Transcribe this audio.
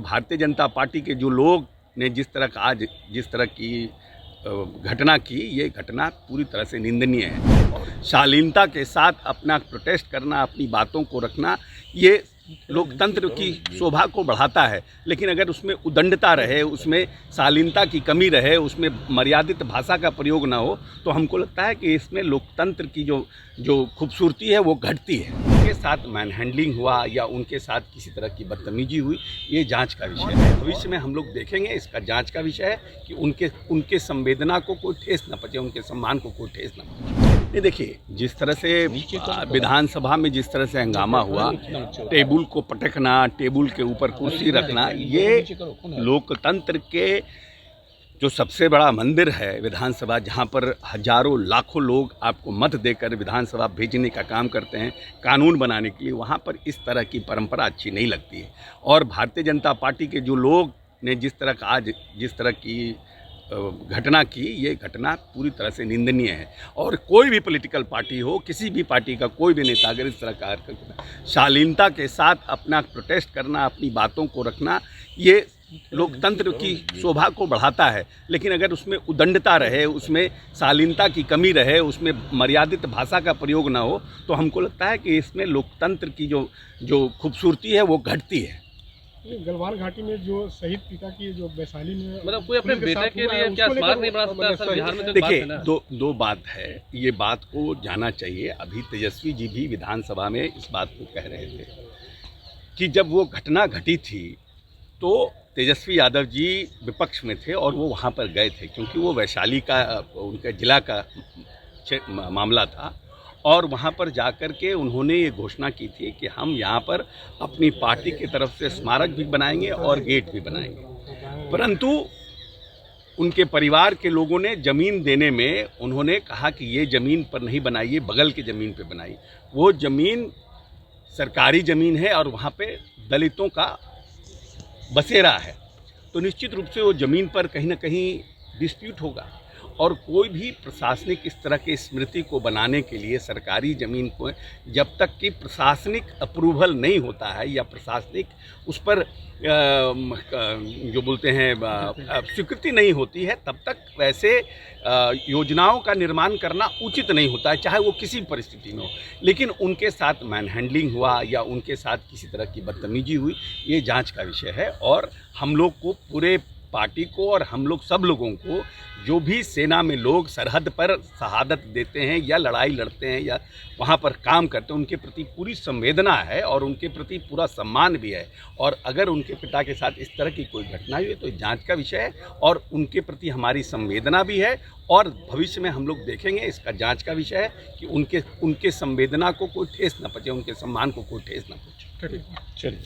Bharatiya Janata party के जो लोग ने जिस तरह की घटना की, ये घटना पूरी तरह से निंदनीय है। शालीनता के साथ अपना प्रोटेस्ट करना, अपनी बातों को रखना, ये लोकतंत्र की शोभा को बढ़ाता है। लेकिन अगर उसमें उदंडता रहे, उसमें शालीनता की कमी रहे, उसमें मर्यादित भाषा का प्रयोग ना हो, तो हमको लगता है कि इसमें लोकतंत्र की जो खूबसूरती है वो घटती है। उनके साथ मैन हैंडलिंग हुआ या उनके साथ किसी तरह की बदतमीजी हुई, ये जांच का विषय है। भविष्य में हम लोग देखेंगे, इसका जांच का विषय है कि उनके संवेदना को कोई ठेस न पहुंचे, उनके सम्मान को कोई ठेस न पहुंचे। ये देखिए, जिस तरह से विधानसभा में जिस तरह से हंगामा हुआ, टेबल को पटकना, टेबल के ऊपर कुर्सी रखना, ये लोकतंत्र के जो सबसे बड़ा मंदिर है विधानसभा, जहाँ पर हजारों लाखों लोग आपको मत देकर विधानसभा भेजने का काम करते हैं कानून बनाने के लिए, वहाँ पर इस तरह की परंपरा अच्छी नहीं लगती है। और भारतीय जनता पार्टी के जो लोग ने जिस तरह की घटना की, ये घटना पूरी तरह से निंदनीय है। और कोई भी पॉलिटिकल पार्टी हो, किसी भी पार्टी का कोई भी नेता अगर इस तरह का शालीनता के साथ अपना प्रोटेस्ट करना, अपनी बातों को रखना, ये लोकतंत्र की शोभा को बढ़ाता है। लेकिन अगर उसमें उदंडता रहे, उसमें शालीनता की कमी रहे, उसमें मर्यादित भाषा का प्रयोग ना हो, तो हमको लगता है कि इसमें लोकतंत्र की जो खूबसूरती है वो घटती है। गलवान घाटी में जो शहीद पिता की जो वैशाली में, मतलब कोई अपने बेटे के लिए क्या स्मारक नहीं बना सकता? सर, बिहार में देखिए, दो बात है, ये बात को जाना चाहिए। अभी तेजस्वी जी भी विधानसभा में इस बात को कह रहे थे कि जब वो घटना घटी थी तो तेजस्वी यादव जी विपक्ष में थे और वो वहाँ पर गए थे, क्योंकि वो वैशाली का उनका जिला का मामला था। और वहाँ पर जाकर के उन्होंने ये घोषणा की थी कि हम यहाँ पर अपनी पार्टी की तरफ से स्मारक भी बनाएंगे और गेट भी बनाएंगे। परंतु उनके परिवार के लोगों ने ज़मीन देने में उन्होंने कहा कि ये ज़मीन पर नहीं बनाइए, बगल की ज़मीन पे बनाइए। वो ज़मीन सरकारी ज़मीन है और वहाँ पे दलितों का बसेरा है, तो निश्चित रूप से वो ज़मीन पर कहीं ना कहीं डिस्प्यूट होगा। और कोई भी प्रशासनिक इस तरह के स्मृति को बनाने के लिए सरकारी ज़मीन को जब तक कि प्रशासनिक अप्रूवल नहीं होता है या प्रशासनिक उस पर जो बोलते हैं स्वीकृति नहीं होती है, तब तक वैसे योजनाओं का निर्माण करना उचित नहीं होता है, चाहे वो किसी परिस्थिति में हो। लेकिन उनके साथ मैन हैंडलिंग हुआ या उनके साथ किसी तरह की बदतमीजी हुई, ये जांच का विषय है। और हम लोग को, पूरे पार्टी को और हम लोग सब लोगों को, जो भी सेना में लोग सरहद पर शहादत देते हैं या लड़ाई लड़ते हैं या वहाँ पर काम करते हैं, उनके प्रति पूरी संवेदना है और उनके प्रति पूरा सम्मान भी है। और अगर उनके पिता के साथ इस तरह की कोई घटना हुई तो जांच का विषय है और उनके प्रति हमारी संवेदना भी है। और भविष्य में हम लोग देखेंगे, इसका जांच का विषय है कि उनके संवेदना को कोई ठेस न पहुंचे, उनके सम्मान को कोई ठेस न पहुंचे। चलिए।